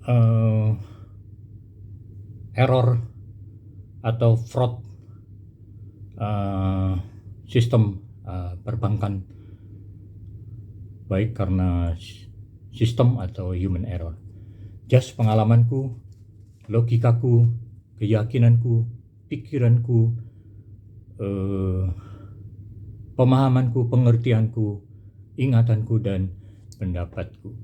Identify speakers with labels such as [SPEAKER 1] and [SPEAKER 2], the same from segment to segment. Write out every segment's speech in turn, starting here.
[SPEAKER 1] eh, error atau fraud eh, sistem perbankan, baik karena sistem atau human error. Just pengalamanku, logikaku, keyakinanku, pikiranku, pemahamanku, pengertianku, ingatanku, dan pendapatku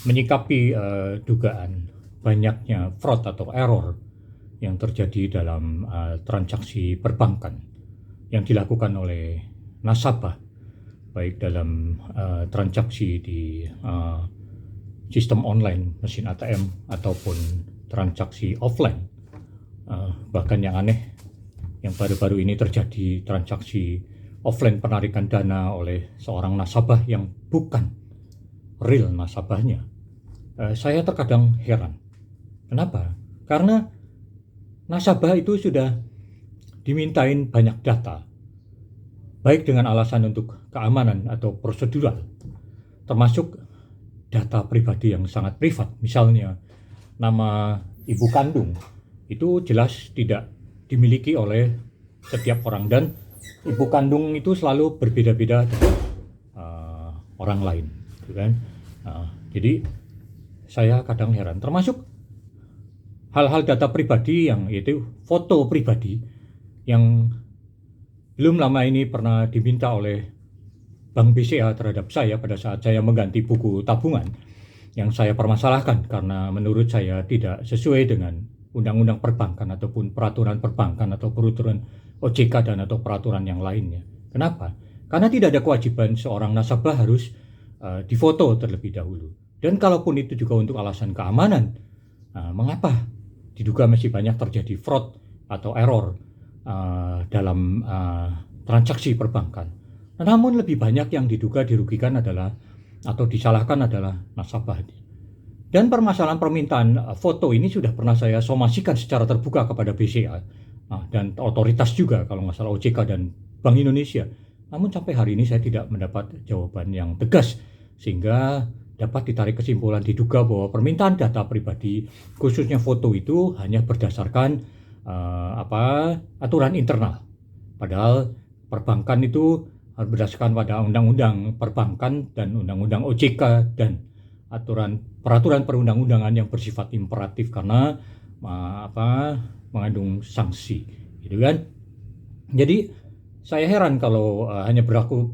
[SPEAKER 1] menyikapi dugaan banyaknya fraud atau error yang terjadi dalam transaksi perbankan yang dilakukan oleh nasabah, baik dalam transaksi di sistem online, mesin ATM, ataupun transaksi offline. Bahkan yang aneh, yang baru-baru ini terjadi transaksi offline penarikan dana oleh seorang nasabah yang bukan real nasabahnya. Saya terkadang heran. Kenapa? Karena nasabah itu sudah dimintain banyak data, baik dengan alasan untuk keamanan atau prosedural, termasuk data pribadi yang sangat privat. Misalnya, nama ibu kandung itu jelas tidak dimiliki oleh setiap orang, dan ibu kandung itu selalu berbeda-beda dengan orang lain, gitu kan? Jadi saya kadang heran, termasuk hal-hal data pribadi yang itu foto pribadi yang belum lama ini pernah diminta oleh Bank BCA terhadap saya pada saat saya mengganti buku tabungan, yang saya permasalahkan karena menurut saya tidak sesuai dengan undang-undang perbankan ataupun peraturan perbankan atau peraturan OJK dan atau peraturan yang lainnya. Kenapa? Karena tidak ada kewajiban seorang nasabah harus difoto terlebih dahulu. Dan kalaupun itu juga untuk alasan keamanan, mengapa diduga masih banyak terjadi fraud atau error dalam transaksi perbankan? Namun lebih banyak yang diduga dirugikan adalah atau disalahkan adalah nasabah. Dan permasalahan permintaan foto ini sudah pernah saya somasikan secara terbuka kepada BCA dan otoritas juga, kalau nggak salah OJK dan Bank Indonesia. Namun sampai hari ini saya tidak mendapat jawaban yang tegas, sehingga dapat ditarik kesimpulan diduga bahwa permintaan data pribadi, khususnya foto, itu hanya berdasarkan aturan internal. Padahal perbankan itu harus berdasarkan pada undang-undang perbankan dan undang-undang OJK dan peraturan perundang-undangan yang bersifat imperatif karena mengandung sanksi, gitu kan? Jadi saya heran kalau hanya berlaku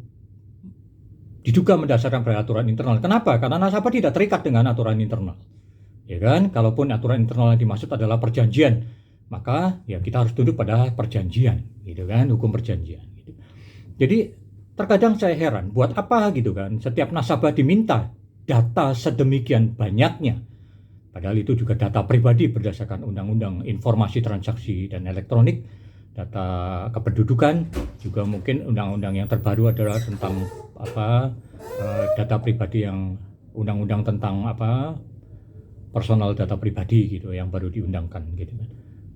[SPEAKER 1] diduga berdasarkan peraturan internal. Kenapa? Karena nasabah tidak terikat dengan aturan internal, ya kan? Kalaupun aturan internal yang dimaksud adalah perjanjian, maka ya kita harus tunduk pada perjanjian, gitu kan? Hukum perjanjian, gitu. Jadi terkadang saya heran, buat apa gitu kan setiap nasabah diminta data sedemikian banyaknya, padahal itu juga data pribadi berdasarkan undang-undang informasi transaksi dan elektronik, data kependudukan, juga mungkin undang-undang yang terbaru adalah tentang data pribadi, yang undang-undang tentang personal data pribadi gitu yang baru diundangkan, gitu kan.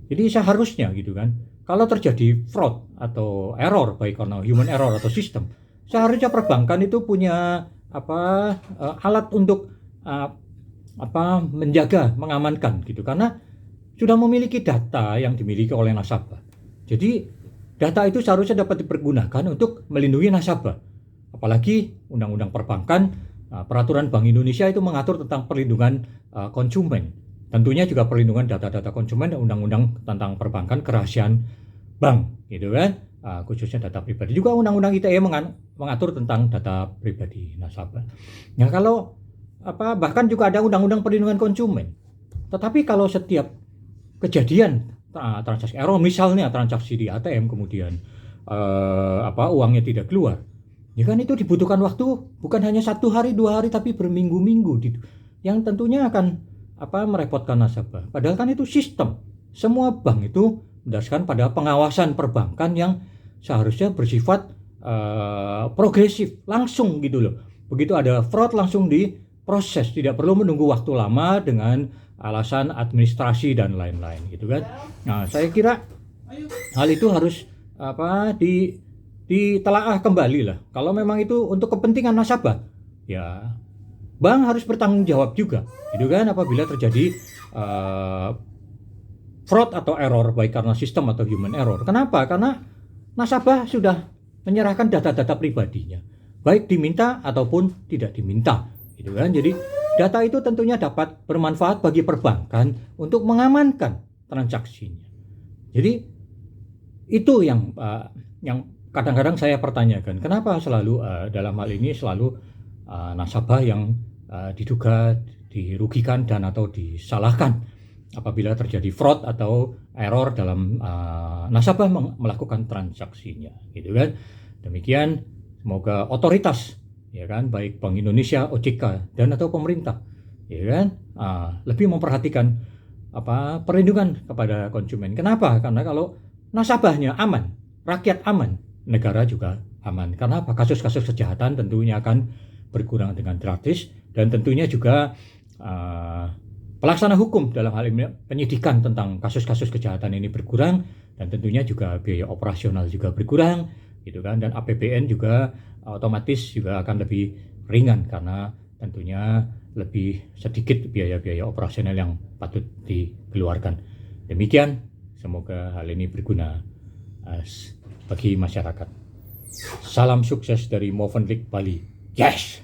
[SPEAKER 1] Jadi seharusnya gitu kan, kalau terjadi fraud atau error, baik karena human error atau sistem, seharusnya perbankan itu punya alat untuk menjaga, mengamankan, gitu, karena sudah memiliki data yang dimiliki oleh nasabah. Jadi data itu seharusnya dapat dipergunakan untuk melindungi nasabah. Apalagi undang-undang perbankan, peraturan Bank Indonesia itu mengatur tentang perlindungan konsumen. Tentunya juga perlindungan data-data konsumen dan undang-undang tentang perbankan, kerahasiaan bank, gitu kan, khususnya data pribadi. Juga undang-undang ITE mengatur tentang data pribadi nasabah. Nah, kalau bahkan juga ada undang-undang perlindungan konsumen. Tetapi kalau setiap kejadian transaksi error, misalnya transaksi di ATM kemudian uangnya tidak keluar, ya kan itu dibutuhkan waktu bukan hanya 1 hari 2 hari tapi berminggu-minggu, yang tentunya akan merepotkan nasabah. Padahal kan itu sistem, semua bank itu berdasarkan pada pengawasan perbankan yang seharusnya bersifat progresif, langsung gitu loh. Begitu ada fraud langsung diproses, tidak perlu menunggu waktu lama dengan alasan administrasi dan lain-lain, gitu kan. Nah, saya kira hal itu harus ditelaah kembali lah. Kalau memang itu untuk kepentingan nasabah, ya bank harus bertanggung jawab juga, gitu kan, apabila terjadi fraud atau error, baik karena sistem atau human error. Kenapa? Karena nasabah sudah menyerahkan data-data pribadinya, baik diminta ataupun tidak diminta, gitu kan. Jadi data itu tentunya dapat bermanfaat bagi perbankan untuk mengamankan transaksinya. Jadi itu yang kadang-kadang saya pertanyakan, kenapa selalu dalam hal ini selalu nasabah yang diduga dirugikan dan atau disalahkan apabila terjadi fraud atau error dalam nasabah melakukan transaksinya, gitu kan. Demikian, semoga otoritas, ya kan, baik Bank Indonesia, OJK dan atau pemerintah, ya kan, lebih memperhatikan perlindungan kepada konsumen. Kenapa? Karena kalau nasabahnya aman, rakyat aman, negara juga aman. Karena kasus-kasus kejahatan tentunya akan berkurang dengan drastis, dan tentunya juga pelaksana hukum dalam hal ini penyidikan tentang kasus-kasus kejahatan ini berkurang, dan tentunya juga biaya operasional juga berkurang, gitu kan. Dan APBN juga otomatis juga akan lebih ringan karena tentunya lebih sedikit biaya-biaya operasional yang patut dikeluarkan. Demikian, semoga hal ini berguna bagi masyarakat. Salam sukses dari Movenpick Bali. Yes!